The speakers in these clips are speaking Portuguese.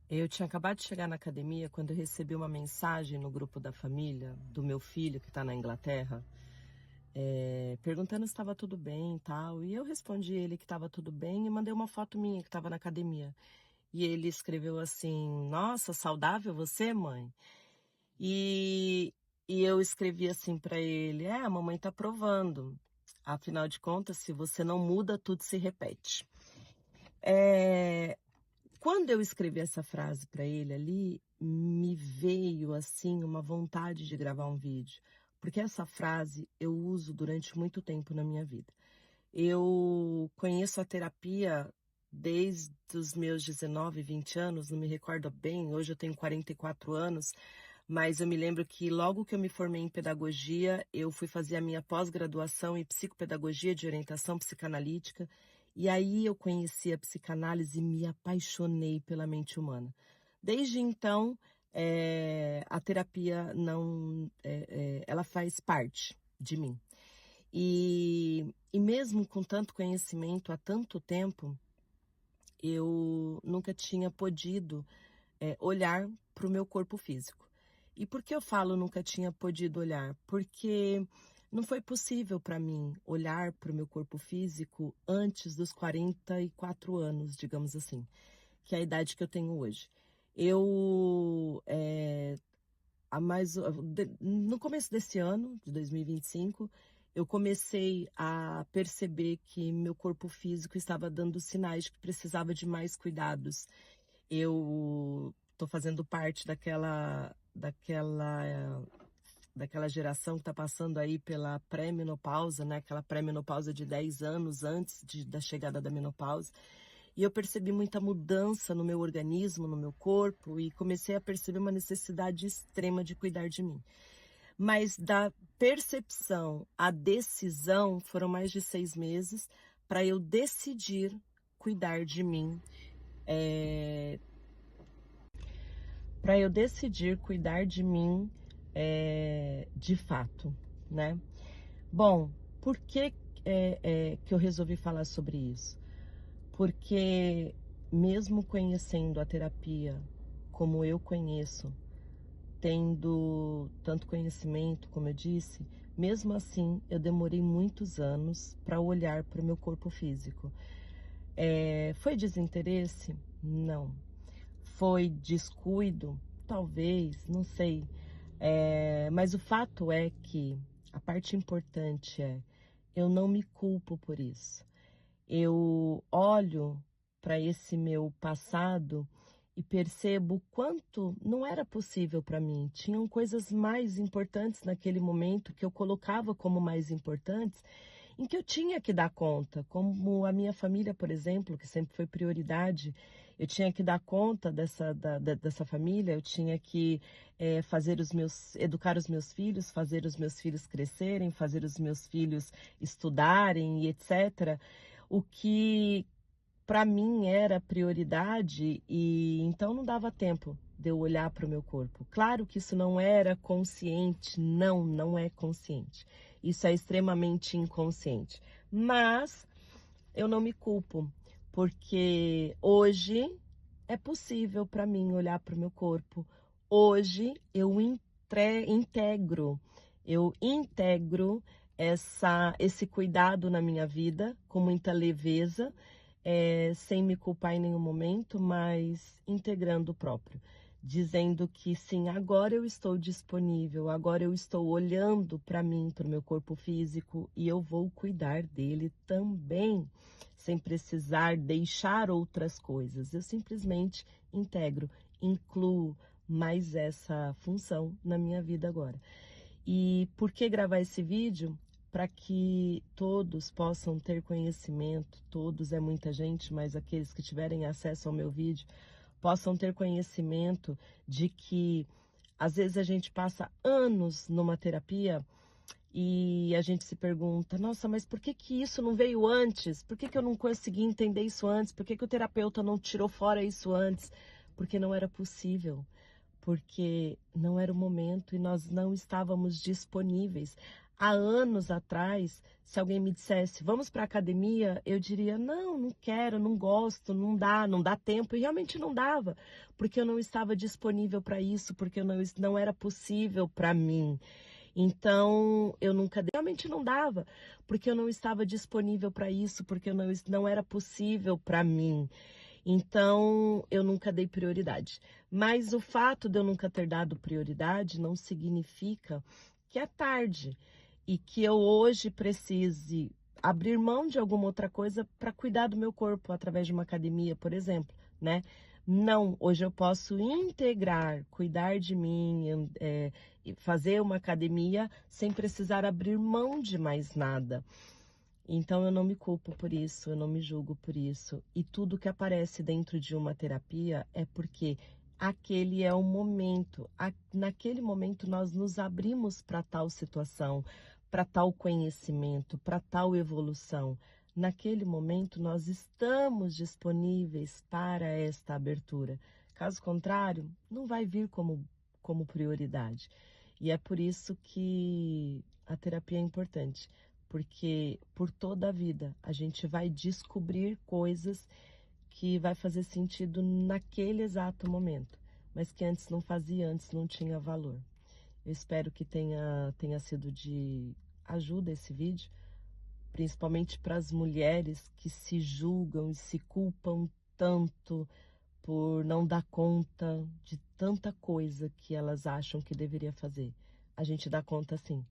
Eu tinha acabado de chegar na academia quando eu recebi uma mensagem no grupo da família, do meu filho que está na Inglaterra, perguntando se estava tudo bem e tal. E eu respondi ele que estava tudo bem e mandei uma foto minha que estava na academia. E ele escreveu assim: Nossa, saudável você, mãe? E, e eu escrevi assim para ele: a mamãe está provando. Afinal de contas, se você não muda, tudo se repete. É, Quando eu escrevi essa frase para ele ali, me veio assim uma vontade de gravar um vídeo, porque essa frase eu uso durante muito tempo na minha vida. Eu conheço a terapia desde os meus 19, 20 anos, não me recordo bem, hoje eu tenho 44 anos, mas eu me lembro que logo que eu me formei em pedagogia, eu fui fazer a minha pós-graduação em psicopedagogia de orientação psicanalítica, e aí eu conheci a psicanálise e me apaixonei pela mente humana. Desde então, a terapia não, ela faz parte de mim. E mesmo com tanto conhecimento há tanto tempo, eu nunca tinha podido olhar para o meu corpo físico. E por que eu falo nunca tinha podido olhar? Porque não foi possível para mim olhar para o meu corpo físico antes dos 44 anos, digamos assim, que é a idade que eu tenho hoje. Eu, no começo desse ano, de 2025, eu comecei a perceber que meu corpo físico estava dando sinais de que precisava de mais cuidados. Eu estou fazendo parte daquela geração que está passando aí pela pré-menopausa, né? Aquela pré-menopausa de 10 anos antes da chegada da menopausa. E eu percebi muita mudança no meu organismo, no meu corpo, e comecei a perceber uma necessidade extrema de cuidar de mim. Mas da percepção à decisão foram mais de 6 meses para eu decidir cuidar de mim, para eu decidir cuidar de mim de fato, né? Bom, por que que eu resolvi falar sobre isso? Porque mesmo conhecendo a terapia como eu conheço, tendo tanto conhecimento, como eu disse, mesmo assim eu demorei muitos anos para olhar para o meu corpo físico. Foi desinteresse? Não. Foi descuido? Talvez, não sei. Mas o fato é que a parte importante eu não me culpo por isso. Eu olho para esse meu passado e percebo o quanto não era possível para mim. Tinham coisas mais importantes naquele momento que eu colocava como mais importantes, em que eu tinha que dar conta, como a minha família, por exemplo, que sempre foi prioridade. Eu tinha que dar conta dessa família, eu tinha que educar os meus filhos, fazer os meus filhos crescerem, fazer os meus filhos estudarem e etc. O que para mim era prioridade e então não dava tempo de eu olhar para o meu corpo. Claro que isso não era consciente, não é consciente. Isso é extremamente inconsciente. Mas eu não me culpo, porque hoje é possível para mim olhar para o meu corpo. Hoje eu integro esse cuidado na minha vida com muita leveza, sem me culpar em nenhum momento, mas integrando o próprio. Dizendo que sim, agora eu estou disponível, agora eu estou olhando para mim, para o meu corpo físico e eu vou cuidar dele também, sem precisar deixar outras coisas. Eu simplesmente integro, incluo mais essa função na minha vida agora. E por que gravar esse vídeo? Para que todos possam ter conhecimento, todos é muita gente, mas aqueles que tiverem acesso ao meu vídeo possam ter conhecimento de que às vezes a gente passa anos numa terapia e a gente se pergunta, nossa, mas por que que isso não veio antes? Por que que eu não consegui entender isso antes? Por que que o terapeuta não tirou fora isso antes? Porque não era possível, porque não era o momento e nós não estávamos disponíveis. Há anos atrás, se alguém me dissesse, vamos para a academia, eu diria, não, não quero, não gosto, não dá tempo. E realmente não dava, porque eu não estava disponível para isso, porque eu não era possível para mim. Então, eu nunca, realmente não dava, porque eu não estava disponível para isso, porque eu não era possível para mim. Então, eu nunca dei prioridade. Mas o fato de eu nunca ter dado prioridade não significa que é tarde e que eu hoje precise abrir mão de alguma outra coisa para cuidar do meu corpo através de uma academia, por exemplo, né? Não, hoje eu posso integrar, cuidar de mim, e fazer uma academia sem precisar abrir mão de mais nada. Então eu não me culpo por isso, eu não me julgo por isso. E tudo que aparece dentro de uma terapia é porque aquele é o momento. Naquele momento nós nos abrimos para tal situação, para tal conhecimento, para tal evolução. Naquele momento nós estamos disponíveis para esta abertura. Caso contrário, não vai vir como prioridade. E é por isso que a terapia é importante, porque por toda a vida a gente vai descobrir coisas que vai fazer sentido naquele exato momento, mas que antes não fazia, antes não tinha valor. Eu espero que tenha sido de ajuda esse vídeo, principalmente para as mulheres que se julgam e se culpam tanto por não dar conta de tanta coisa que elas acham que deveria fazer. A gente dá conta sim,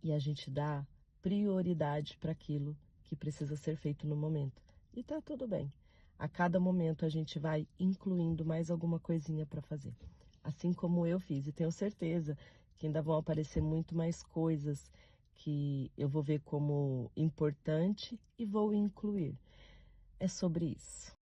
e a gente dá prioridade para aquilo que precisa ser feito no momento. E tá tudo bem. A cada momento a gente vai incluindo mais alguma coisinha para fazer. Assim como eu fiz, e tenho certeza que ainda vão aparecer muito mais coisas que eu vou ver como importante e vou incluir. É sobre isso.